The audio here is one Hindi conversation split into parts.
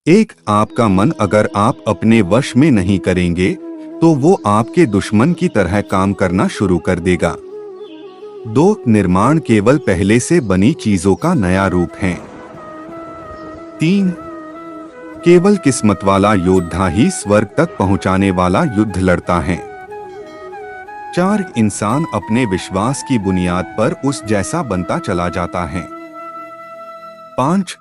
एक, आपका मन अगर आप अपने वश में नहीं करेंगे तो वो आपके दुश्मन की तरह काम करना शुरू कर देगा। 2, निर्माण केवल पहले से बनी चीजों का नया रूप है। 3, केवल किस्मत वाला योद्धा ही स्वर्ग तक पहुंचाने वाला युद्ध लड़ता है। 4, इंसान अपने विश्वास की बुनियाद पर उस जैसा बनता चला जाता है। 5,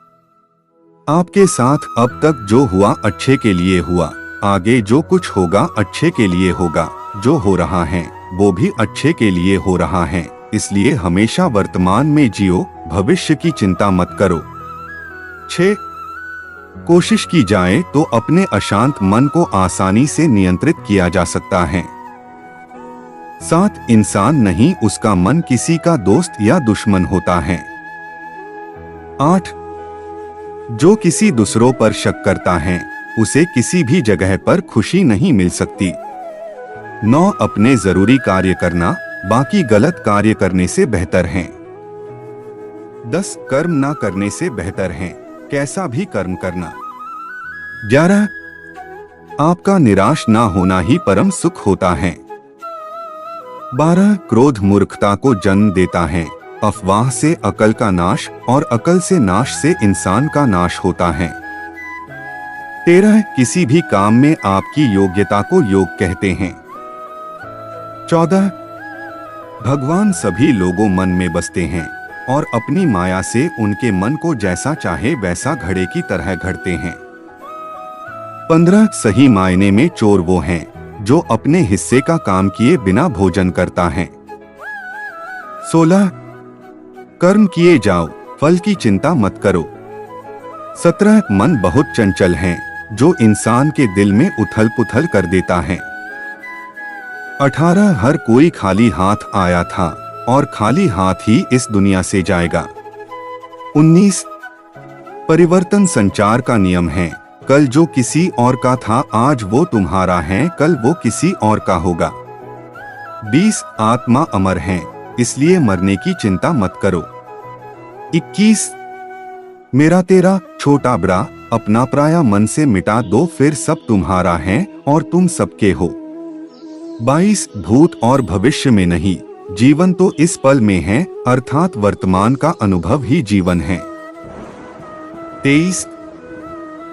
आपके साथ अब तक जो हुआ अच्छे के लिए हुआ, आगे जो कुछ होगा अच्छे के लिए होगा, जो हो रहा है वो भी अच्छे के लिए हो रहा है, इसलिए हमेशा वर्तमान में जियो, भविष्य की चिंता मत करो। 6, कोशिश की जाए तो अपने अशांत मन को आसानी से नियंत्रित किया जा सकता है। 7, इंसान नहीं उसका मन किसी का दोस्त या दुश्मन होता है। 8, जो किसी दूसरों पर शक करता है उसे किसी भी जगह पर खुशी नहीं मिल सकती। 9, अपने जरूरी कार्य करना बाकी गलत कार्य करने से बेहतर है। 10, कर्म ना करने से बेहतर है कैसा भी कर्म करना। 11, आपका निराश ना होना ही परम सुख होता है। 12, क्रोध मूर्खता को जन्म देता है, अफवाह से अकल का नाश और अकल से नाश से इंसान का नाश होता है। 13, किसी भी काम में आपकी योग्यता को योग कहते हैं। 14, भगवान सभी लोगों मन में बसते हैं और अपनी माया से उनके मन को जैसा चाहे वैसा घड़े की तरह घड़ते हैं। 15, सही मायने में चोर वो हैं जो अपने हिस्से का काम किए बिना भोजन करता है। 16, कर्म किए जाओ, फल की चिंता मत करो। 17, मन बहुत चंचल है जो इंसान के दिल में उथल पुथल कर देता है। 18, हर कोई खाली हाथ आया था और खाली हाथ ही इस दुनिया से जाएगा। 19, परिवर्तन संचार का नियम है, कल जो किसी और का था आज वो तुम्हारा है, कल वो किसी और का होगा। 20, आत्मा अमर है इसलिए मरने की चिंता मत करो। 21, मेरा तेरा छोटा बड़ा अपना पराया मन से मिटा दो फिर सब तुम्हारा है और तुम सबके हो। 22, भूत और भविष्य में नहीं, जीवन तो इस पल में है अर्थात वर्तमान का अनुभव ही जीवन है। 23,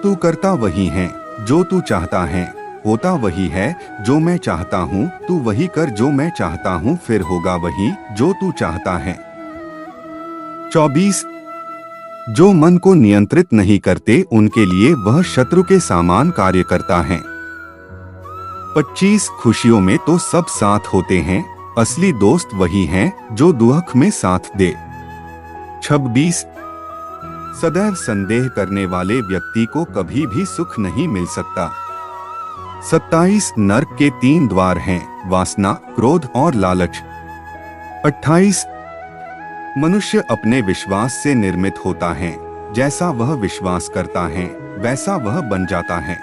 तू करता वही है जो तू चाहता है, होता वही है जो मैं चाहता हूँ, तू वही कर जो मैं चाहता हूँ फिर होगा वही जो तू चाहता है। 24, जो मन को नियंत्रित नहीं करते उनके लिए वह शत्रु के समान कार्य करता है। 25, खुशियों में तो सब साथ होते हैं, असली दोस्त वही हैं जो दुख में साथ दे। 26, सदैव संदेह करने वाले व्यक्ति को कभी भी सुख नहीं मिल सकता। 27, नरक के 3 द्वार हैं, वासना, क्रोध और लालच। 28, मनुष्य अपने विश्वास से निर्मित होता है, जैसा वह विश्वास करता है वैसा वह बन जाता है।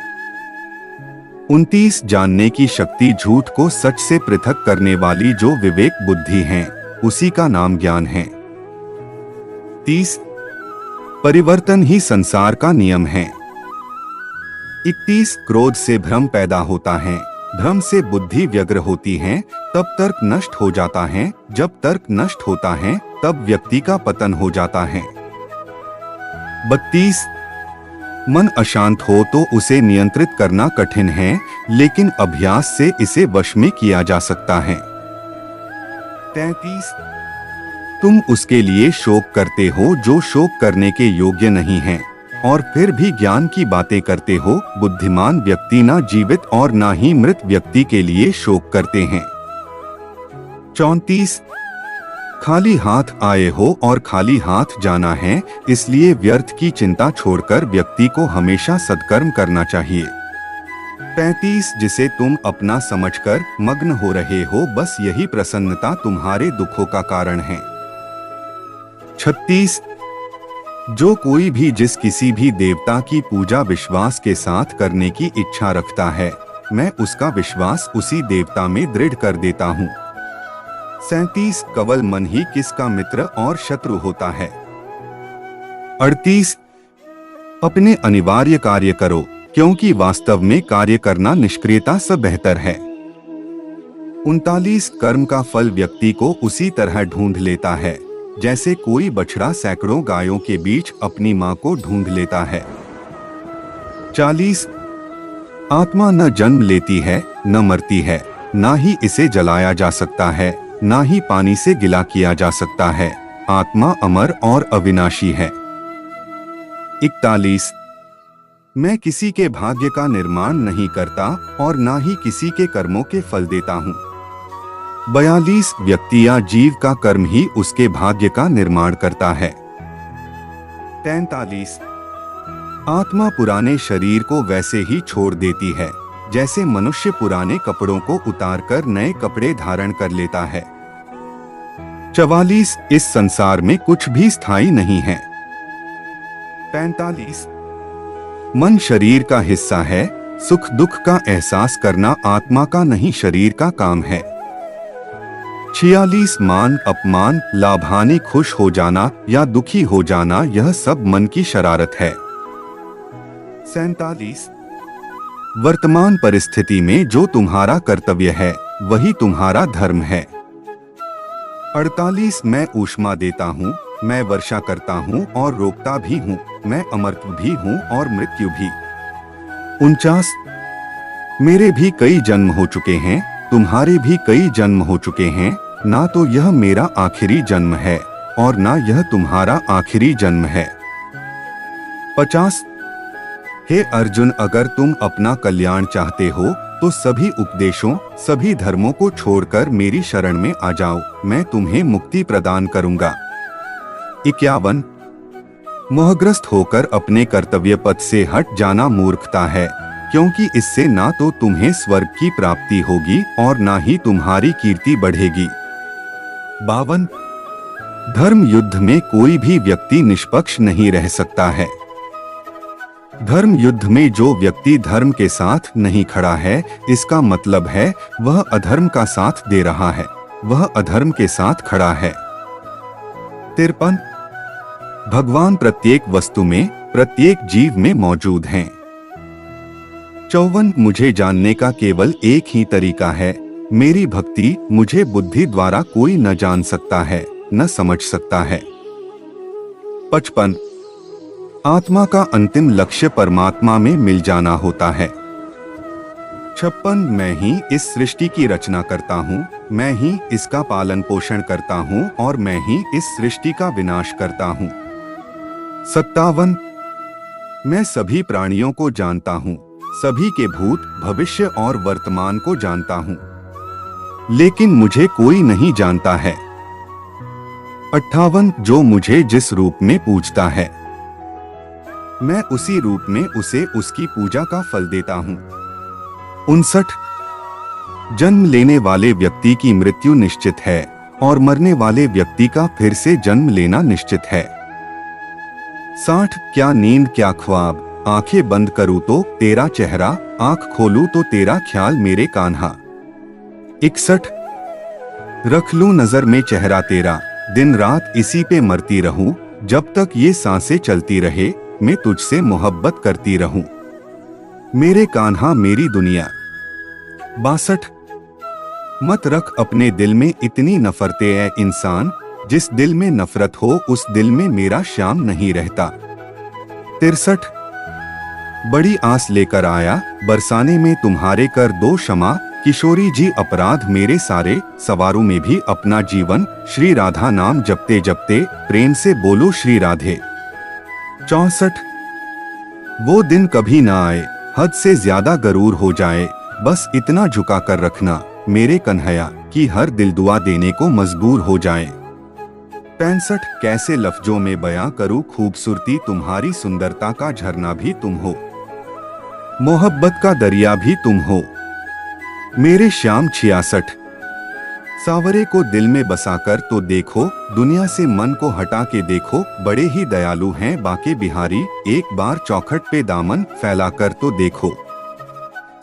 29, जानने की शक्ति झूठ को सच से पृथक करने वाली जो विवेक बुद्धि है उसी का नाम ज्ञान है। 30, परिवर्तन ही संसार का नियम है। 31, क्रोध से भ्रम पैदा होता है, भ्रम से बुद्धि व्यग्र होती है, तब तर्क नष्ट हो जाता है, जब तर्क नष्ट होता है तब व्यक्ति का पतन हो जाता है। 32, मन अशांत हो तो उसे नियंत्रित करना कठिन है, लेकिन अभ्यास से इसे वश में किया जा सकता है। 33, तुम उसके लिए शोक करते हो जो शोक करने के योग्य नहीं है और फिर भी ज्ञान की बातें करते हो, बुद्धिमान व्यक्ति ना जीवित और ना ही मृत व्यक्ति के लिए शोक करते हैं। 34, खाली हाथ आए हो और खाली हाथ जाना है, इसलिए व्यर्थ की चिंता छोड़कर व्यक्ति को हमेशा सत्कर्म करना चाहिए। 35, जिसे तुम अपना समझकर मग्न हो रहे हो बस यही प्रसन्नता तुम्हारे दुखों का कारण है। 36, जो कोई भी जिस किसी भी देवता की पूजा विश्वास के साथ करने की इच्छा रखता है, मैं उसका विश्वास उसी देवता में दृढ़ कर देता हूँ। 37, केवल मन ही किसका मित्र और शत्रु होता है। 38, अपने अनिवार्य कार्य करो, क्योंकि वास्तव में कार्य करना निष्क्रियता से बेहतर है। 39 कर्म का फल व्यक्ति को उसी तरह ढूंढ लेता है जैसे कोई बछड़ा सैकड़ों गायों के बीच अपनी मां को ढूंढ लेता है। 40 आत्मा न जन्म लेती है न मरती है, ना ही इसे जलाया जा सकता है, ना ही पानी से गिला किया जा सकता है। आत्मा अमर और अविनाशी है। 41 मैं किसी के भाग्य का निर्माण नहीं करता और ना ही किसी के कर्मों के फल देता हूँ। 42 व्यक्ति या जीव का कर्म ही उसके भाग्य का निर्माण करता है। 43 आत्मा पुराने शरीर को वैसे ही छोड़ देती है जैसे मनुष्य पुराने कपड़ों को उतारकर नए कपड़े धारण कर लेता है। 44 इस संसार में कुछ भी स्थायी नहीं है। 45 मन शरीर का हिस्सा है, सुख दुख का एहसास करना आत्मा का नहीं शरीर का काम है। 46 मान अपमान, लाभ हानि, खुश हो जाना या दुखी हो जाना यह सब मन की शरारत है। 47 वर्तमान परिस्थिति में जो तुम्हारा कर्तव्य है वही तुम्हारा धर्म है। 48 मैं ऊष्मा देता हूँ, मैं वर्षा करता हूँ और रोकता भी हूँ, मैं अमरत्व भी हूँ और मृत्यु भी। 49 मेरे भी कई जन्म हो चुके हैं, तुम्हारे भी कई जन्म हो चुके हैं, ना तो यह मेरा आखिरी जन्म है और ना यह तुम्हारा आखिरी जन्म है। 50 हे अर्जुन, अगर तुम अपना कल्याण चाहते हो तो सभी उपदेशों, सभी धर्मों को छोड़कर मेरी शरण में आ जाओ, मैं तुम्हें मुक्ति प्रदान करूंगा। 51 मोहग्रस्त होकर अपने कर्तव्य पथ से हट जाना मूर्खता है, क्योंकि इससे ना तो तुम्हें स्वर्ग की प्राप्ति होगी और ना ही तुम्हारी कीर्ति बढ़ेगी। 52 धर्म युद्ध में कोई भी व्यक्ति निष्पक्ष नहीं रह सकता है। धर्म युद्ध में जो व्यक्ति धर्म के साथ नहीं खड़ा है, इसका मतलब है वह अधर्म का साथ दे रहा है, वह अधर्म के साथ खड़ा है। 53 भगवान प्रत्येक वस्तु में, प्रत्येक जीव में मौजूद हैं। 54 मुझे जानने का केवल एक ही तरीका है, मेरी भक्ति। मुझे बुद्धि द्वारा कोई न जान सकता है, न समझ सकता है। 55 आत्मा का अंतिम लक्ष्य परमात्मा में मिल जाना होता है। 56 मैं ही इस सृष्टि की रचना करता हूँ, मैं ही इसका पालन पोषण करता हूँ और मैं ही इस सृष्टि का विनाश करता हूँ। 57 मैं सभी प्राणियों को जानता हूँ, सभी के भूत, भविष्य और वर्तमान को जानता हूँ, लेकिन मुझे कोई नहीं जानता है। 58 जो मुझे जिस रूप में पूजता है, मैं उसी रूप में उसे उसकी पूजा का फल देता हूँ। 59 जन्म लेने वाले व्यक्ति की मृत्यु निश्चित है और मरने वाले व्यक्ति का फिर से जन्म लेना निश्चित है। 60 क्या नींद क्या ख्वाब, आंखें बंद करूँ तो तेरा चेहरा, आंख खोलूं तो तेरा ख्याल मेरे कान्हा। 61 रख लूं नजर में चेहरा तेरा, दिन रात इसी पे मरती रहूं, जब तक ये सांसें चलती रहे मैं तुझसे मोहब्बत करती रहूं, मेरे कान्हा मेरी दुनिया। 62 मत रख अपने दिल में इतनी नफरतें ऐ इंसान, जिस दिल में नफरत हो उस दिल में मेरा श्याम नहीं रहता। 63 बड़ी आस लेकर आया, बरसाने में तुम्हारे कर दो क्षमा, किशोरी जी अपराध मेरे सारे, सवारों में भी अपना जीवन, श्री राधा नाम जपते जपते प्रेम से बोलो श्री राधे। 64 वो दिन कभी ना आए, हद से ज्यादा गरूर हो जाए, बस इतना झुका कर रखना मेरे कन्हैया कि हर दिल दुआ देने को मजबूर हो जाए। 65 कैसे लफ्जों में बयां करूं खूबसूरती तुम्हारी, सुंदरता का झरना भी तुम हो, मोहब्बत का दरिया भी तुम हो मेरे श्याम। 66 सावरे को दिल में बसाकर तो देखो, दुनिया से मन को हटा के देखो, बड़े ही दयालु हैं बाके बिहारी, एक बार चौखट पे दामन फैलाकर तो देखो।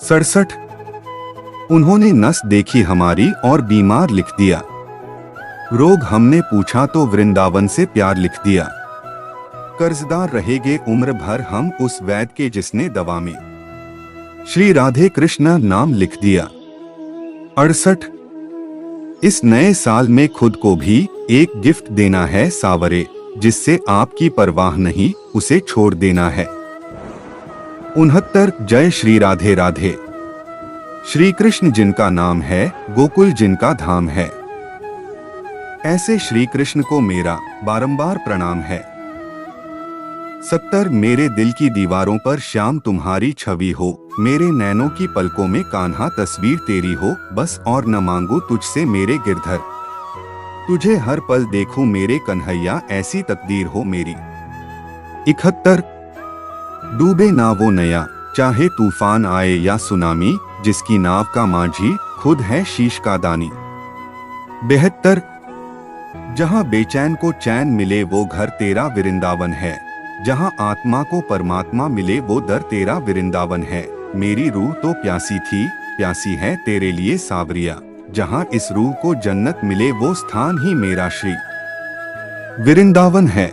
67 उन्होंने नस देखी हमारी और बीमार लिख दिया, रोग हमने पूछा तो वृंदावन से प्यार लिख दिया। कर्जदार रहेंगे उम्र भर हम उस वैद्य के जिसने दवा में श्री राधे कृष्ण नाम लिख दिया। 68। इस नए साल में खुद को भी एक गिफ्ट देना है सावरे, जिससे आपकी परवाह नहीं उसे छोड़ देना है। 69। जय श्री राधे राधे। श्री कृष्ण जिनका नाम है, गोकुल जिनका धाम है, ऐसे श्री कृष्ण को मेरा बारंबार प्रणाम है। 70। मेरे दिल की दीवारों पर श्याम तुम्हारी छवि हो, मेरे नैनों की पलकों में कान्हा तस्वीर तेरी हो, बस और न मांगू तुझसे मेरे गिरधर, तुझे हर पल देखूं मेरे कन्हैया, ऐसी तकदीर हो मेरी। 71। डूबे ना वो नया, चाहे तूफान आए या सुनामी, जिसकी नाव का माझी खुद है शीश का दानी। 72। जहां बेचैन को चैन मिले वो घर तेरा वृंदावन है, जहां आत्मा को परमात्मा मिले वो दर तेरा वृंदावन है। मेरी रूह तो प्यासी थी, प्यासी है तेरे लिए सावरिया, जहां इस रूह को जन्नत मिले वो स्थान ही मेरा श्री वृंदावन है।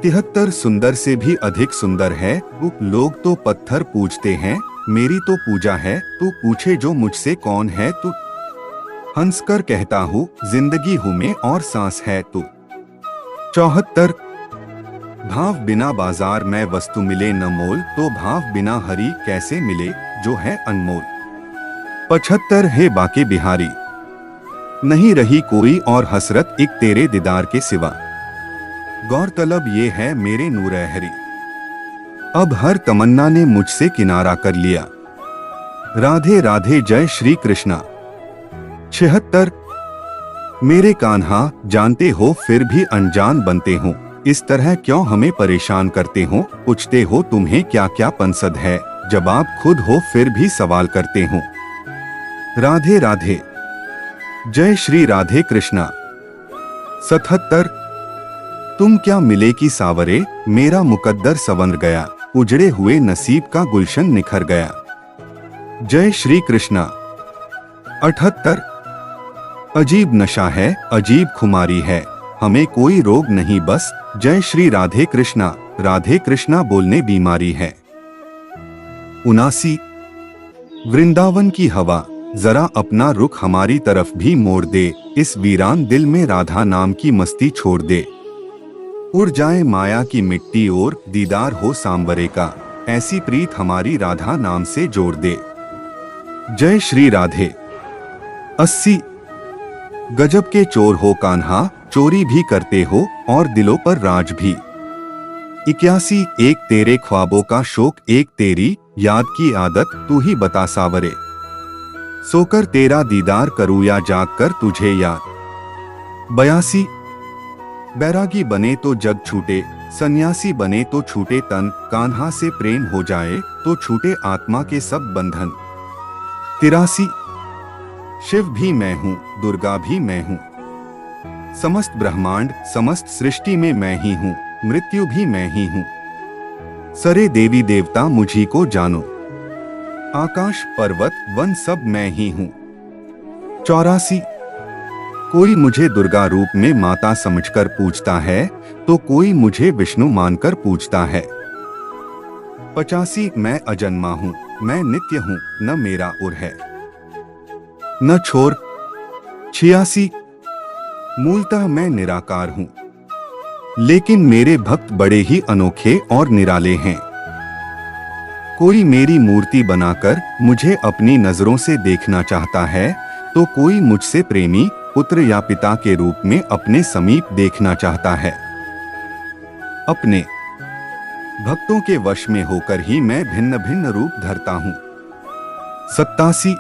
73। सुंदर से भी अधिक सुंदर है तू, लोग तो पत्थर पूजते हैं, मेरी तो पूजा है तू, पूछे जो मुझसे कौन है तू, हंसकर कहता हूँ जिंदगी हूँ मैं और सांस है तू। 74। भाव बिना बाजार में वस्तु मिले न मोल, तो भाव बिना हरि कैसे मिले जो है अनमोल। 75। हे बाके बिहारी, नहीं रही कोई और हसरत एक तेरे दीदार के सिवा, गौरतलब ये है मेरे नूरे हरी, अब हर तमन्ना ने मुझसे किनारा कर लिया। राधे राधे जय श्री कृष्णा। 76। मेरे कान्हा जानते हो फिर भी अनजान बनते हो, इस तरह क्यों हमें परेशान करते हो, पूछते हो तुम्हें क्या क्या पंसद है, जवाब खुद हो फिर भी सवाल करते हो। राधे राधे जय श्री राधे कृष्णा। 77। तुम क्या मिले कि सावरे, मेरा मुकद्दर संवर गया, उजड़े हुए नसीब का गुलशन निखर गया। जय श्री कृष्णा। 78। अजीब नशा है, अजीब खुमारी है, हमें कोई रोग नहीं बस, जय श्री राधे कृष्णा बोलने बीमारी है। 79। वृंदावन की हवा जरा अपना रुख हमारी तरफ भी मोड़ दे, इस वीरान दिल में राधा नाम की मस्ती छोड़ दे, उड़ जाए माया की मिट्टी और दीदार हो सांवरे का, ऐसी प्रीत हमारी राधा नाम से जोड़ दे। जय श्री राधे। 80। गजब के चोर हो कान्हा, चोरी भी करते हो और दिलों पर राज भी। 81। एक तेरे ख्वाबों का शौक, एक तेरी याद की आदत, तू ही बता सावरे, सोकर तेरा दीदार करूं या जाग कर तुझे याद। 82। बैरागी बने तो जग छूटे, सन्यासी बने तो छूटे तन, कान्हा से प्रेम हो जाए तो छूटे आत्मा के सब बंधन। 83। शिव भी मैं हूँ, दुर्गा भी मैं हूँ, समस्त ब्रह्मांड समस्त सृष्टि में मैं ही हूँ, मृत्यु भी मैं ही हूँ, सरे देवी देवता मुझी को जानो, आकाश पर्वत वन सब मैं ही हूँ। 84। कोई मुझे दुर्गा रूप में माता समझकर पूजता है, तो कोई मुझे विष्णु मानकर पूजता है। 85। मैं अजन्मा हूँ, मैं नित्य हूँ, न मेरा और है न छोर। 86। मूलतः मैं निराकार हूँ, लेकिन मेरे भक्त बड़े ही अनोखे और निराले हैं। कोई मेरी मूर्ति बनाकर मुझे अपनी नजरों से देखना चाहता है, तो कोई मुझसे प्रेमी पुत्र या पिता के रूप में अपने समीप देखना चाहता है। अपने भक्तों के वश में होकर ही मैं भिन्न भिन्न रूप धरता हूँ। 87।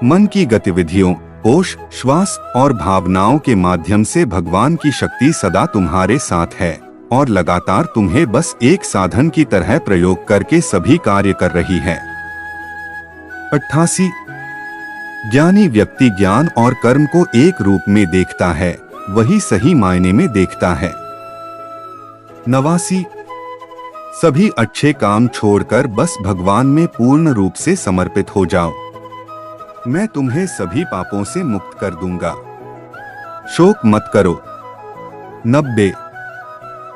मन की गतिविधियों, होश, श्वास और भावनाओं के माध्यम से भगवान की शक्ति सदा तुम्हारे साथ है और लगातार तुम्हें बस एक साधन की तरह प्रयोग करके सभी कार्य कर रही है। 88। ज्ञानी व्यक्ति ज्ञान और कर्म को एक रूप में देखता है, वही सही मायने में देखता है। 89। सभी अच्छे काम छोड़कर बस भगवान में पूर्ण रूप से समर्पित हो जाओ, मैं तुम्हें सभी पापों से मुक्त कर दूंगा, शोक मत करो। 90।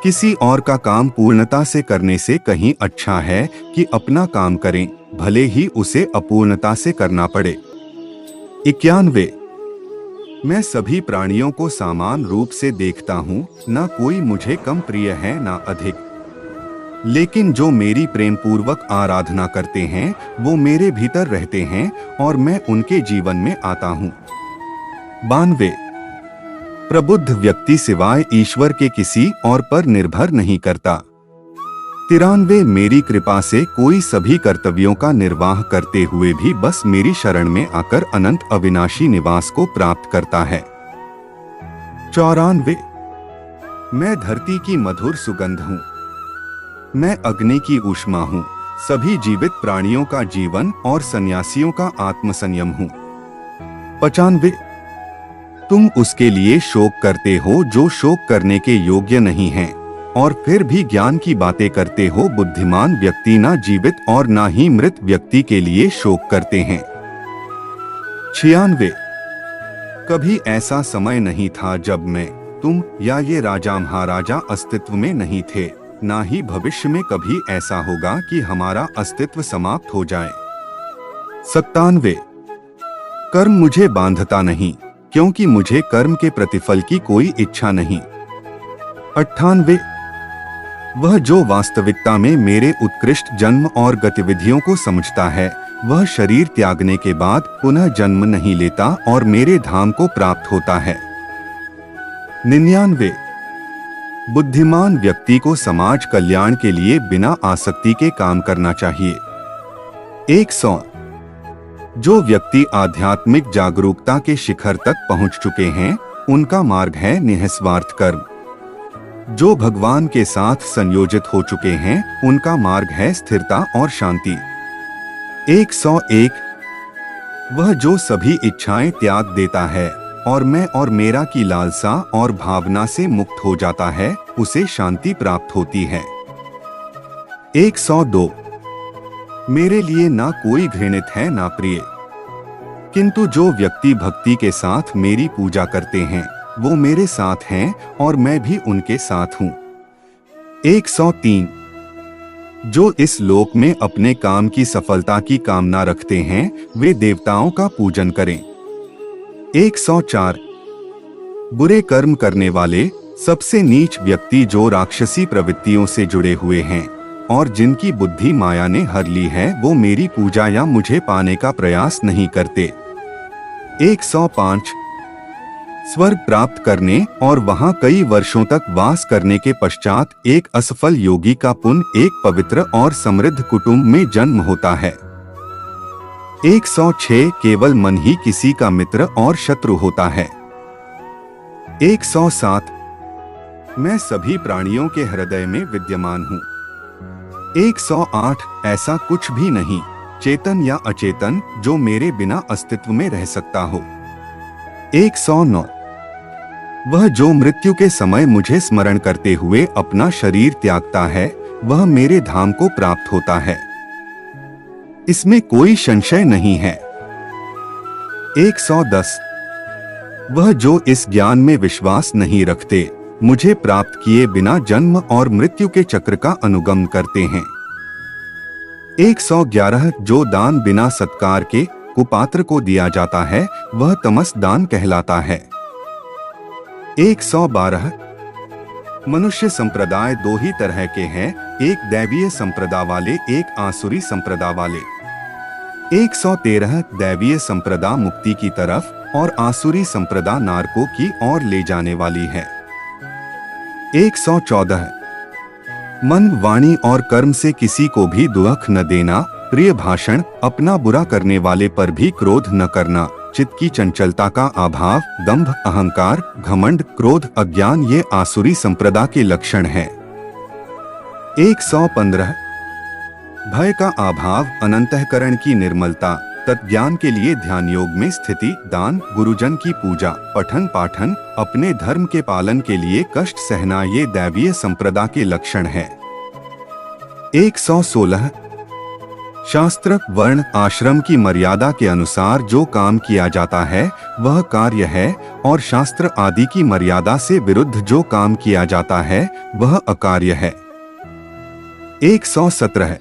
किसी और का काम पूर्णता से करने से कहीं अच्छा है कि अपना काम करें, भले ही उसे अपूर्णता से करना पड़े। 91। मैं सभी प्राणियों को समान रूप से देखता हूँ, ना कोई मुझे कम प्रिय है ना अधिक। लेकिन जो मेरी प्रेम पूर्वक आराधना करते हैं वो मेरे भीतर रहते हैं और मैं उनके जीवन में आता हूँ। 92। प्रबुद्ध व्यक्ति सिवाय ईश्वर के किसी और पर निर्भर नहीं करता। 93। मेरी कृपा से कोई सभी कर्तव्यों का निर्वाह करते हुए भी बस मेरी शरण में आकर अनंत अविनाशी निवास को प्राप्त करता है। 94। मैं धरती की मधुर सुगंध हूँ, मैं अग्नि की ऊष्मा हूँ, सभी जीवित प्राणियों का जीवन और सन्यासियों का आत्मसंयम हूँ। 95। तुम उसके लिए शोक करते हो जो शोक करने के योग्य नहीं है, और फिर भी ज्ञान की बातें करते हो। बुद्धिमान व्यक्ति ना जीवित और ना ही मृत व्यक्ति के लिए शोक करते हैं। 96। कभी ऐसा समय नहीं था जब मैं, तुम या ये राजा महाराजा अस्तित्व में नहीं थे, ना ही भविष्य में कभी ऐसा होगा कि हमारा अस्तित्व समाप्त हो जाए। 97। कर्म मुझे बांधता नहीं, क्योंकि मुझे कर्म के प्रतिफल की कोई इच्छा नहीं। 98। वह जो वास्तविकता में मेरे उत्कृष्ट जन्म और गतिविधियों को समझता है, वह शरीर त्यागने के बाद पुनः जन्म नहीं लेता और मेरे धाम को प्राप्त होता है। 99। बुद्धिमान व्यक्ति को समाज कल्याण के लिए बिना आसक्ति के काम करना चाहिए। 100। जो व्यक्ति आध्यात्मिक जागरूकता के शिखर तक पहुंच चुके हैं, उनका मार्ग है निःस्वार्थ कर्म। जो भगवान के साथ संयोजित हो चुके हैं, उनका मार्ग है स्थिरता और शांति। 101। वह जो सभी इच्छाएं त्याग देता है और मैं और मेरा की लालसा और भावना से मुक्त हो जाता है, उसे शांति प्राप्त होती है। 102। मेरे लिए ना कोई घृणित है ना प्रिय, किंतु जो व्यक्ति भक्ति के साथ मेरी पूजा करते हैं वो मेरे साथ हैं और मैं भी उनके साथ हूँ। 103। जो इस लोक में अपने काम की सफलता की कामना रखते हैं, वे देवताओं का पूजन करें। 104। बुरे कर्म करने वाले सबसे नीच व्यक्ति जो राक्षसी प्रवृत्तियों से जुड़े हुए हैं और जिनकी बुद्धि माया ने हर ली है, वो मेरी पूजा या मुझे पाने का प्रयास नहीं करते। 105। स्वर्ग प्राप्त करने और वहां कई वर्षों तक वास करने के पश्चात एक असफल योगी का पुण्य एक पवित्र और समृद्ध कुटुंब में जन्म होता है। 106। केवल मन ही किसी का मित्र और शत्रु होता है। 107। मैं सभी प्राणियों के हृदय में विद्यमान हूँ। 108। ऐसा कुछ भी नहीं, चेतन या अचेतन, जो मेरे बिना अस्तित्व में रह सकता हो। 109। वह जो मृत्यु के समय मुझे स्मरण करते हुए अपना शरीर त्यागता है, वह मेरे धाम को प्राप्त होता है, इसमें कोई संशय नहीं है। 110। वह जो इस ज्ञान में विश्वास नहीं रखते, मुझे प्राप्त किए बिना जन्म और मृत्यु के चक्र का अनुगमन करते हैं। 111। जो दान बिना सत्कार के कुपात्र को दिया जाता है, वह तमस दान कहलाता है। 112। मनुष्य संप्रदाय दो ही तरह के हैं, एक दैवीय संप्रदा वाले, एक आसुरी संप्रदा वाले। 113। दैवीय संप्रदा मुक्ति की तरफ और आसुरी संप्रदा नरकों की ओर ले जाने वाली है। 114। मन, वाणी और कर्म से किसी को भी दुख न देना, प्रिय भाषण, अपना बुरा करने वाले पर भी क्रोध न करना, चित्त की चंचलता का अभाव, दंभ, अहंकार, घमंड, क्रोध, अज्ञान, ये आसुरी संप्रदा के लक्षण हैं। 115। भय का अभाव, अनंतःकरण की निर्मलता, तत्ज्ञान के लिए ध्यान योग में स्थिति, दान, गुरुजन की पूजा, पठन पाठन, अपने धर्म के पालन के लिए कष्ट सहना, ये दैवीय संप्रदा के लक्षण है। 116। शास्त्र वर्ण आश्रम की मर्यादा के अनुसार जो काम किया जाता है वह कार्य है, और शास्त्र आदि की मर्यादा से विरुद्ध जो काम किया जाता है वह अकार्य है। 117।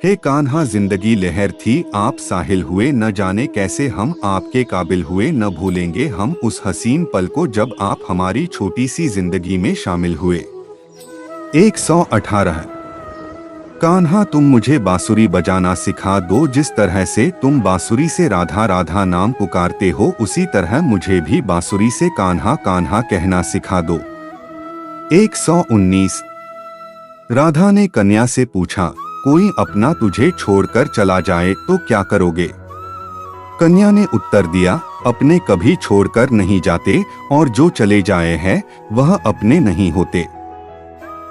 हे कान्हा, जिंदगी लहर थी, आप साहिल हुए, न जाने कैसे हम आपके काबिल हुए। न भूलेंगे हम उस हसीन पल को जब आप हमारी छोटी सी जिंदगी में शामिल हुए। 118। कान्हा, तुम मुझे बांसुरी बजाना सिखा दो, जिस तरह से तुम बांसुरी से राधा राधा नाम पुकारते हो उसी तरह मुझे भी बांसुरी से कान्हा कान्हा कहना सिखा दो। 119। राधा ने कन्या से पूछा, कोई अपना तुझे छोड़कर चला जाए तो क्या करोगे? कन्या ने उत्तर दिया, अपने कभी छोड़कर नहीं जाते, और जो चले जाए हैं वह अपने नहीं होते।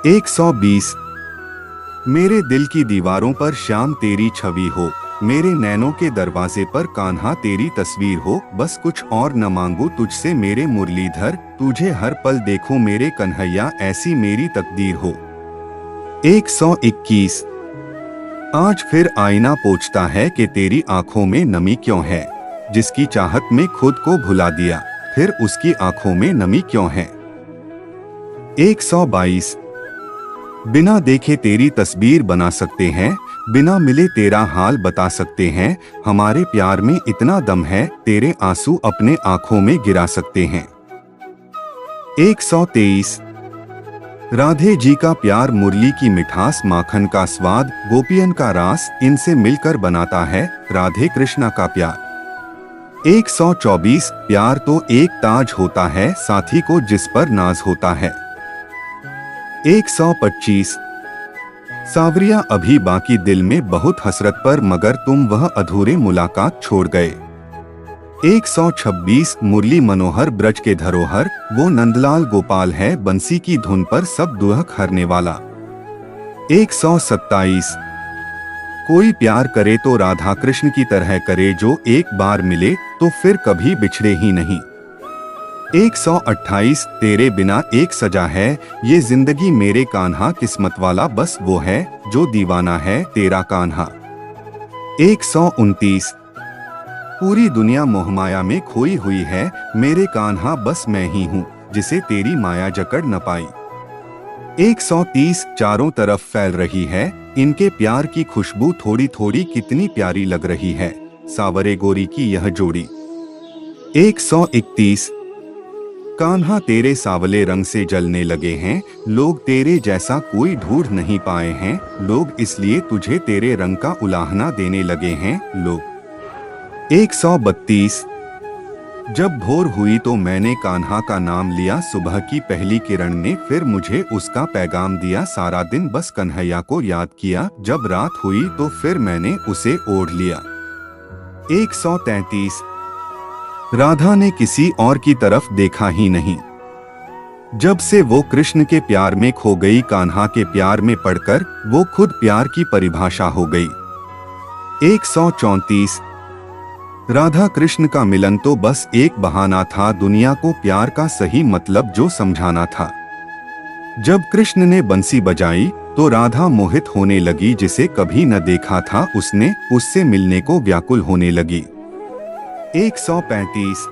120। मेरे दिल की दीवारों पर श्याम तेरी छवि हो, मेरे नैनों के दरवाजे पर कान्हा तेरी तस्वीर हो। बस कुछ और न मांगू तुझसे मेरे मुरलीधर, तुझे हर पल देखूं मेरे कन्हैया, ऐसी मेरी तकदीर हो। 121। आज फिर आईना पूछता है कि तेरी आंखों में नमी क्यों है, जिसकी चाहत में खुद को भुला दिया, फिर उसकी आंखों में नमी क्यों है। 122। बिना देखे तेरी तस्वीर बना सकते हैं, बिना मिले तेरा हाल बता सकते हैं, हमारे प्यार में इतना दम है, तेरे आंसू अपने आंखों में गिरा सकते हैं। 123। राधे जी का प्यार मुरली की मिठास, माखन का स्वाद, गोपियन का रास, इनसे मिलकर बनाता है राधे कृष्णा का प्यार। 124। प्यार तो एक ताज होता है, साथी को जिस पर नाज होता है। 125। सावरिया अभी बाकी दिल में बहुत हसरत पर, मगर तुम वह अधूरे मुलाकात छोड़ गए। 126। मुरली मनोहर ब्रज के धरोहर, वो नंदलाल गोपाल है, बंसी की धुन पर सब दुहक हरने वाला। 127। कोई प्यार करे तो राधा कृष्ण की तरह करे, जो एक बार मिले तो फिर कभी बिछड़े ही नहीं। 128। तेरे बिना एक सजा है ये जिंदगी मेरे कान्हा, किस्मत वाला बस वो है जो दीवाना है तेरा कान्हा। 129। पूरी दुनिया मोहमाया में खोई हुई है, मेरे कान्हा बस मैं ही हूँ जिसे तेरी माया जकड़ न पाई। 130। चारों तरफ फैल रही है इनके प्यार की खुशबू, थोड़ी थोड़ी कितनी प्यारी लग रही है सावरे गोरी की यह जोड़ी। 131। कान्हा तेरे सावले रंग से जलने लगे हैं, लोग तेरे जैसा कोई ढूंढ नहीं पाए हैं, लोग इसलिए तुझे तेरे रंग का उलाहना देने लगे हैं लोग। 132। जब भोर हुई तो मैंने कान्हा का नाम लिया, सुबह की पहली किरण ने फिर मुझे उसका पैगाम दिया, सारा दिन बस कन्हैया को याद किया, जब रात हुई तो फिर मैंने उसे ओढ़ लिया। 133। राधा ने किसी और की तरफ देखा ही नहीं, जब से वो कृष्ण के प्यार में खो गई, कान्हा के प्यार में पड़कर वो खुद प्यार की परिभाषा हो गई। 134। राधा कृष्ण का मिलन तो बस एक बहाना था, दुनिया को प्यार का सही मतलब जो समझाना था। जब कृष्ण ने बंसी बजाई तो राधा मोहित होने लगी, जिसे कभी न देखा था उसने, उससे मिलने को व्याकुल होने लगी। 135।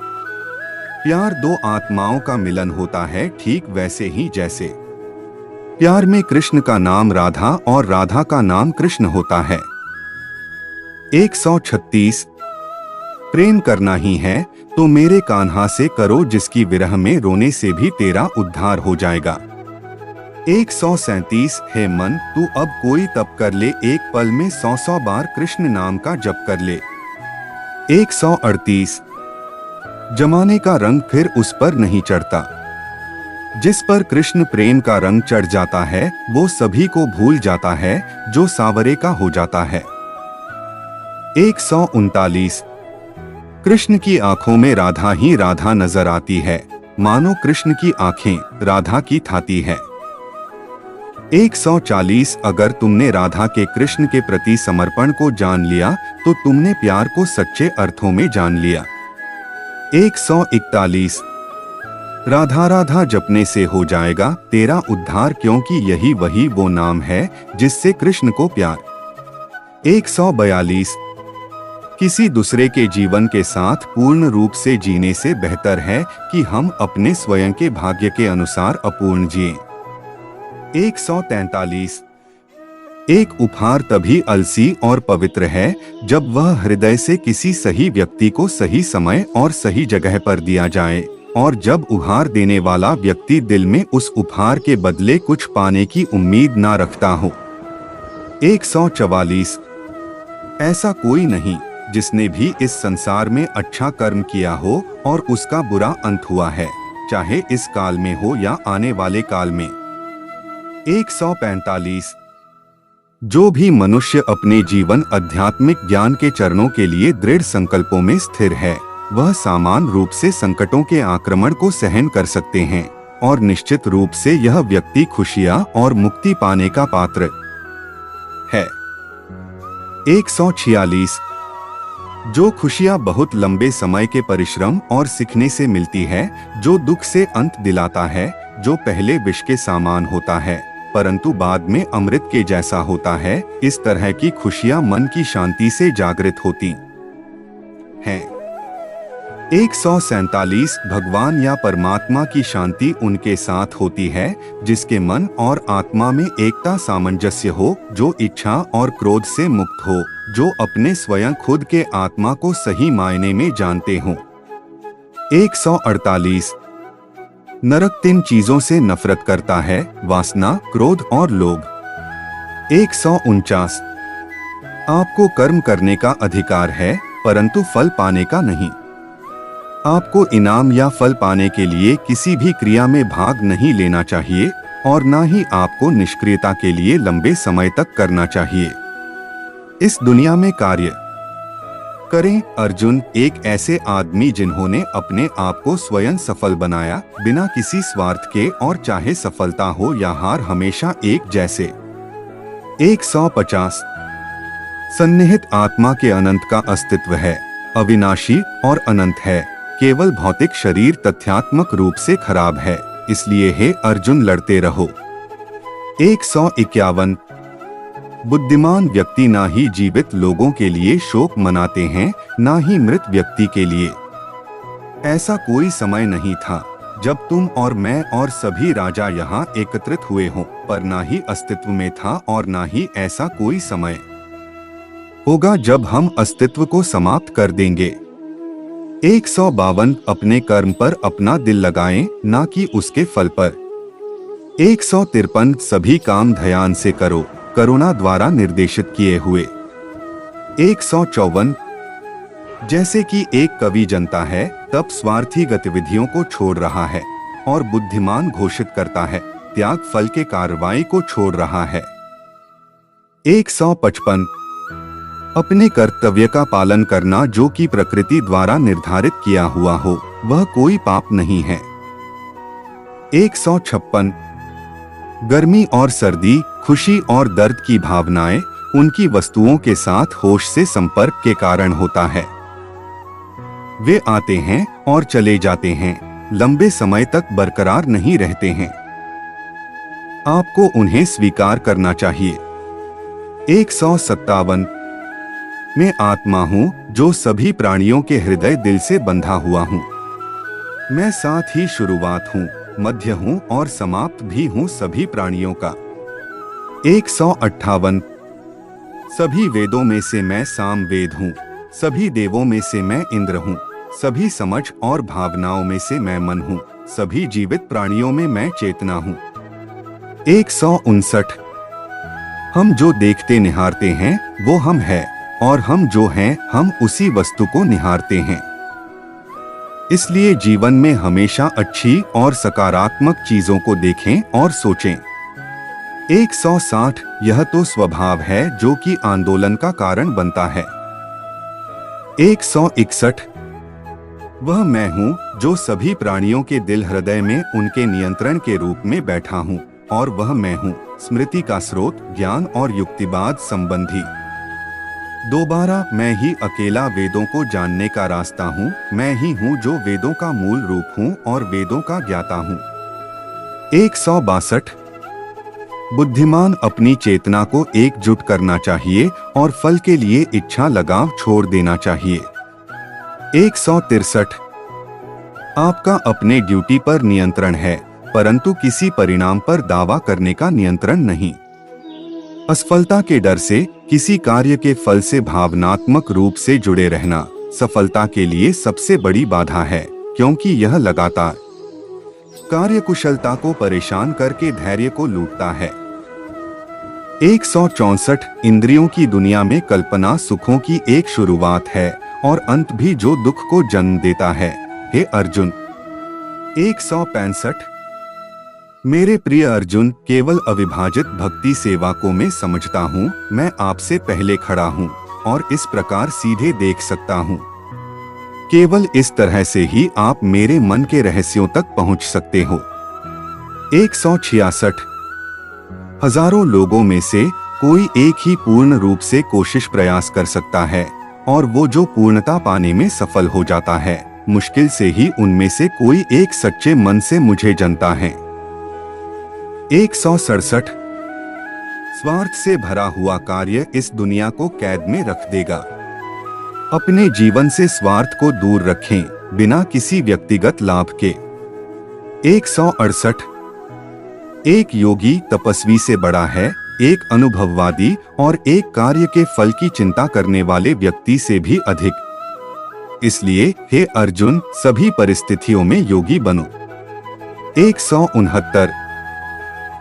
प्यार दो आत्माओं का मिलन होता है, ठीक वैसे ही जैसे प्यार में कृष्ण का नाम राधा और राधा का नाम कृष्ण होता है। 136। प्रेम करना ही है तो मेरे कान्हा से करो, जिसकी विरह में रोने से भी तेरा उद्धार हो जाएगा। 137। हे मन तू अब कोई तप कर ले, एक पल में 100 बार कृष्ण नाम का जप कर ले। 138। जमाने का रंग फिर उस पर नहीं चढ़ता, जिस पर कृष्ण प्रेम का रंग चढ़ जाता है वो सभी को भूल जाता है, जो सावरे का हो जाता है। 139। कृष्ण की आंखों में राधा ही राधा नजर आती है, मानो कृष्ण की आंखें राधा की थाती है। 140। अगर तुमने राधा के कृष्ण के प्रति समर्पण को जान लिया तो तुमने प्यार को सच्चे अर्थों में जान लिया। 141। राधा राधा जपने से हो जाएगा तेरा उद्धार, क्योंकि यही वही वो नाम है जिससे कृष्ण को प्यार। 142 किसी दूसरे के जीवन के साथ पूर्ण रूप से जीने से बेहतर है कि हम अपने स्वयं के भाग्य के अनुसार अपूर्ण जिएं। 143 एक उपहार तभी अलसी और पवित्र है जब वह हृदय से किसी सही व्यक्ति को सही समय और सही जगह पर दिया जाए, और जब उपहार देने वाला व्यक्ति दिल में उस उपहार के बदले कुछ पाने की उम्मीद ना रखता हो। 144 ऐसा कोई नहीं जिसने भी इस संसार में अच्छा कर्म किया हो और उसका बुरा अंत हुआ है, चाहे इस काल में हो या आने वाले काल में। 145 जो भी मनुष्य अपने जीवन आध्यात्मिक ज्ञान के चरणों के लिए दृढ़ संकल्पों में स्थिर है, वह समान रूप से संकटों के आक्रमण को सहन कर सकते हैं, और निश्चित रूप से यह व्यक्ति खुशियां और मुक्ति पाने का पात्र है। 146 जो खुशियां बहुत लंबे समय के परिश्रम और सीखने से मिलती है, जो दुख से अंत दिलाता है, जो पहले विष के समान होता है परंतु बाद में अमृत के जैसा होता है, इस तरह की खुशियां मन की शांति से जागृत होती हैं। 147 भगवान या परमात्मा की शांति उनके साथ होती है जिसके मन और आत्मा में एकता सामंजस्य हो, जो इच्छा और क्रोध से मुक्त हो, जो अपने स्वयं खुद के आत्मा को सही मायने में जानते हों। 148 नरक 3 चीजों से नफरत करता है, वासना, क्रोध और लोभ। 149 आपको कर्म करने का अधिकार है परंतु फल पाने का नहीं। आपको इनाम या फल पाने के लिए किसी भी क्रिया में भाग नहीं लेना चाहिए और न ही आपको निष्क्रियता के लिए लंबे समय तक करना चाहिए। इस दुनिया में कार्य करें। अर्जुन एक ऐसे आदमी जिन्होंने अपने आप को स्वयं सफल बनाया, बिना किसी स्वार्थ के, और चाहे सफलता हो या हार हमेशा एक जैसे। 150 सन्निहित आत्मा के अनंत का अस्तित्व है, अविनाशी और अनंत है, केवल भौतिक शरीर तथ्यात्मक रूप से खराब है, इसलिए हे अर्जुन लड़ते रहो। 151 बुद्धिमान व्यक्ति ना ही जीवित लोगों के लिए शोक मनाते हैं, ना ही मृत व्यक्ति के लिए। ऐसा कोई समय नहीं था जब तुम और मैं और सभी राजा यहाँ एकत्रित हुए हों, पर ना ही अस्तित्व में था और ना ही ऐसा कोई समय होगा जब हम अस्तित्व को समाप्त कर देंगे। 152 अपने कर्म पर अपना दिल लगाएं, ना कि उसके फल पर। 153 सभी काम ध्यान से करो, करुणा द्वारा निर्देशित किए हुए। 154 जैसे कि एक कवि जनता है तब स्वार्थी गतिविधियों को छोड़ रहा है, और बुद्धिमान घोषित करता है त्याग फल के कार्रवाई को छोड़ रहा है। 155 अपने कर्तव्य का पालन करना जो कि प्रकृति द्वारा निर्धारित किया हुआ हो, वह कोई पाप नहीं है। 156 गर्मी और सर्दी, खुशी और दर्द की भावनाएं उनकी वस्तुओं के साथ होश से संपर्क के कारण होता है। वे आते हैं और चले जाते हैं, लंबे समय तक बरकरार नहीं रहते हैं। आपको उन्हें स्वीकार करना चाहिए। 157 मैं आत्मा हूँ जो सभी प्राणियों के हृदय दिल से बंधा हुआ हूँ। मैं साथ ही शुरुआत हूँ, मध्य हूँ और समाप्त भी हूँ सभी प्राणियों का। 158 सभी वेदों में से मैं साम वेद हूँ, सभी देवों में से मैं इंद्र हूँ, सभी समझ और भावनाओं में से मैं मन हूँ, सभी जीवित प्राणियों में मैं चेतना हूँ। 159 हम जो देखते निहारते हैं वो हम हैं, और हम जो हैं हम उसी वस्तु को निहारते हैं। इसलिए जीवन में हमेशा अच्छी और सकारात्मक चीजों को देखें और सोचें। 160 यह तो स्वभाव है जो कि आंदोलन का कारण बनता है। 161 वह मैं हूँ जो सभी प्राणियों के दिल हृदय में उनके नियंत्रण के रूप में बैठा हूँ, और वह मैं हूँ स्मृति का स्रोत, ज्ञान और युक्तिवाद संबंधी। दोबारा मैं ही अकेला वेदों को जानने का रास्ता हूँ, मैं ही हूँ जो वेदों का मूल रूप हूँ और वेदों का ज्ञाता हूँ। 162 बुद्धिमान अपनी चेतना को एकजुट करना चाहिए और फल के लिए इच्छा लगाव छोड़ देना चाहिए। 163 आपका अपने ड्यूटी पर नियंत्रण है, परंतु किसी परिणाम पर दावा करने का नियंत्रण नहीं। असफलता के डर से किसी कार्य के फल से भावनात्मक रूप से जुड़े रहना सफलता के लिए सबसे बड़ी बाधा है, क्योंकि यह लगातार कार्यकुशलता को परेशान करके धैर्य को लूटता है। 164 इंद्रियों की दुनिया में कल्पना सुखों की एक शुरुआत है और अंत भी जो दुख को जन्म देता है। हे अर्जुन। 165 मेरे प्रिय अर्जुन, केवल अविभाजित भक्ति सेवा को मैं समझता हूँ। मैं आपसे पहले खड़ा हूँ और इस प्रकार सीधे देख सकता हूँ। केवल इस तरह से ही आप मेरे मन के रहस्यों तक पहुँच सकते हो। 166 हजारों लोगों में से कोई एक ही पूर्ण रूप से कोशिश प्रयास कर सकता है और वो जो पूर्णता पाने में सफल हो जाता है, मुश्किल से ही उनमें से कोई एक सच्चे मन से मुझे जानता है। 167 स्वार्थ से भरा हुआ कार्य इस दुनिया को कैद में रख देगा। अपने जीवन से स्वार्थ को दूर रखें, बिना किसी व्यक्तिगत लाभ के। 168 एक योगी तपस्वी से बड़ा है, एक अनुभववादी और एक कार्य के फल की चिंता करने वाले व्यक्ति से भी अधिक। इसलिए हे अर्जुन, सभी परिस्थितियों में योगी बनो। 169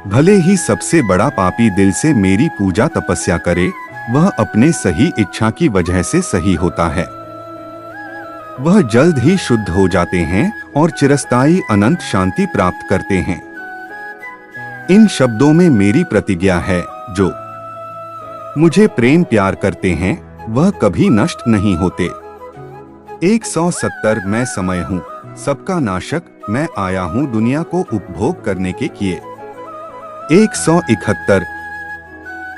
भले ही सबसे बड़ा पापी दिल से मेरी पूजा तपस्या करे, वह अपने सही इच्छा की वजह से सही होता है। वह जल्द ही शुद्ध हो जाते हैं और चिरस्थायी अनंत शांति प्राप्त करते हैं। इन शब्दों में मेरी प्रतिज्ञा है, जो मुझे प्रेम प्यार करते हैं वह कभी नष्ट नहीं होते। 170 मैं समय हूँ, सबका नाशक, मैं आया हूँ दुनिया को उपभोग करने के किए। 171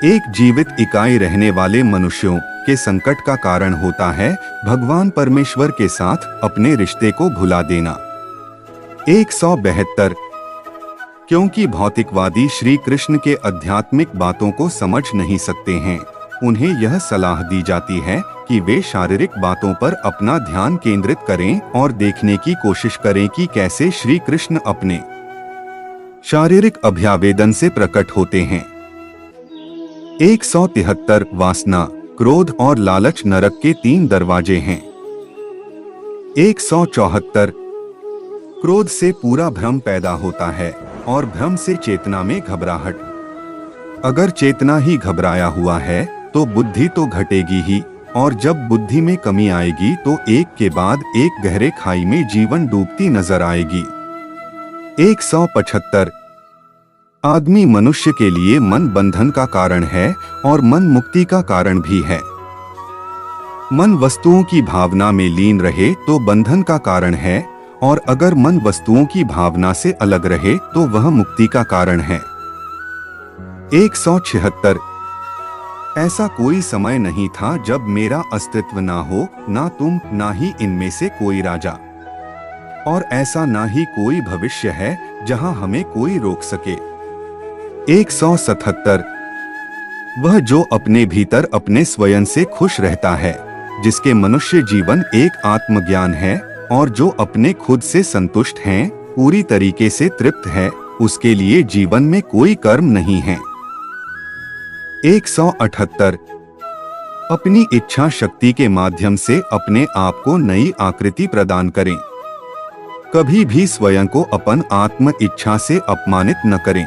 एक जीवित इकाई रहने वाले मनुष्यों के संकट का कारण होता है भगवान परमेश्वर के साथ अपने रिश्ते को भुला देना। 172 क्योंकि भौतिकवादी श्री कृष्ण के आध्यात्मिक बातों को समझ नहीं सकते हैं, उन्हें यह सलाह दी जाती है कि वे शारीरिक बातों पर अपना ध्यान केंद्रित करें और देखने की कोशिश करें कि कैसे श्री कृष्ण अपने शारीरिक अभ्यावेदन से प्रकट होते हैं। 173 वासना, क्रोध और लालच नरक के 3 दरवाजे हैं। 174 क्रोध से पूरा भ्रम पैदा होता है और भ्रम से चेतना में घबराहट। अगर चेतना ही घबराया हुआ है तो बुद्धि तो घटेगी ही, और जब बुद्धि में कमी आएगी तो एक के बाद एक गहरे खाई में जीवन डूबती नजर आएगी। 175 आदमी मनुष्य के लिए मन बंधन का कारण है और मन मुक्ति का कारण भी है। मन वस्तुओं की भावना में लीन रहे तो बंधन का कारण है, और अगर मन वस्तुओं की भावना से अलग रहे तो वह मुक्ति का कारण है। 176 ऐसा कोई समय नहीं था जब मेरा अस्तित्व ना हो, ना तुम, ना ही इनमें से कोई राजा, और ऐसा ना ही कोई भविष्य है जहां हमें कोई रोक सके। 177 वह जो अपने भीतर अपने स्वयं से खुश रहता है, जिसके मनुष्य जीवन एक आत्मज्ञान है और जो अपने खुद से संतुष्ट हैं, पूरी तरीके से तृप्त है, उसके लिए जीवन में कोई कर्म नहीं है। 178 अपनी इच्छा शक्ति के माध्यम से अपने आप को नई आकृति प्रदान करें। कभी भी स्वयं को अपन आत्म इच्छा से अपमानित न करें।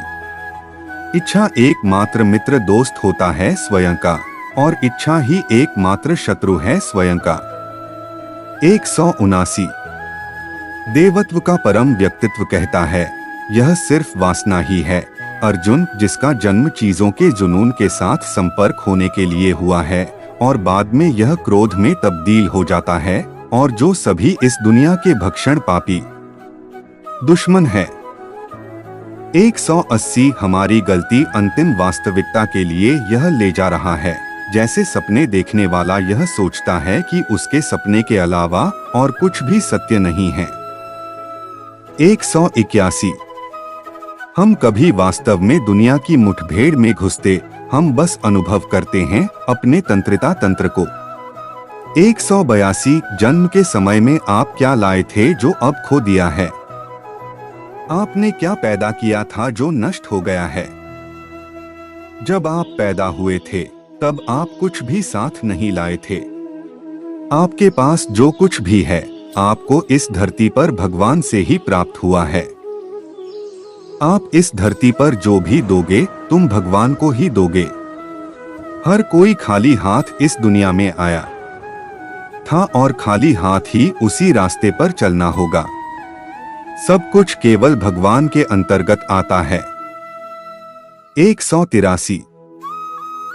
इच्छा एकमात्र मित्र दोस्त होता है स्वयं का, और इच्छा ही एकमात्र शत्रु है स्वयं का। 179 देवत्व का परम व्यक्तित्व कहता है, यह सिर्फ वासना ही है अर्जुन, जिसका जन्म चीजों के जुनून के साथ संपर्क होने के लिए हुआ है और बाद में यह क्रोध में तब्दील हो जाता है, और जो सभी इस दुनिया के भक्षण पापी दुश्मन है। 180 हमारी गलती अंतिम वास्तविकता के लिए यह ले जा रहा है, जैसे सपने देखने वाला यह सोचता है कि उसके सपने के अलावा और कुछ भी सत्य नहीं है। 181 हम कभी वास्तव में दुनिया की मुठभेड़ में घुसते, हम बस अनुभव करते हैं अपने तंत्रिता तंत्र को। 182 जन्म के समय में आप क्या लाए थे जो अब खो दिया है? आपने क्या पैदा किया था जो नष्ट हो गया है? जब आप पैदा हुए थे तब आप कुछ भी साथ नहीं लाए थे। आपके पास जो कुछ भी है आपको इस धरती पर भगवान से ही प्राप्त हुआ है। आप इस धरती पर जो भी दोगे तुम भगवान को ही दोगे। हर कोई खाली हाथ इस दुनिया में आया था और खाली हाथ ही उसी रास्ते पर चलना होगा। सब कुछ केवल भगवान के अंतर्गत आता है। 183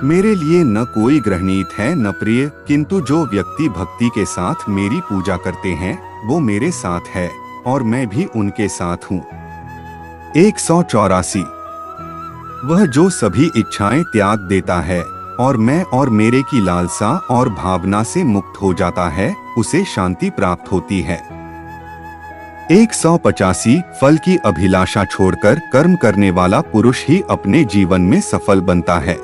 मेरे लिए न कोई ग्रहणीत है न प्रिय, किंतु जो व्यक्ति भक्ति के साथ मेरी पूजा करते हैं वो मेरे साथ है और मैं भी उनके साथ हूँ। 184 वह जो सभी इच्छाएं त्याग देता है और मैं और मेरे की लालसा और भावना से मुक्त हो जाता है उसे शांति प्राप्त होती है। 185 फल की अभिलाषा छोड़कर कर्म करने वाला पुरुष ही अपने जीवन में सफल बनता है।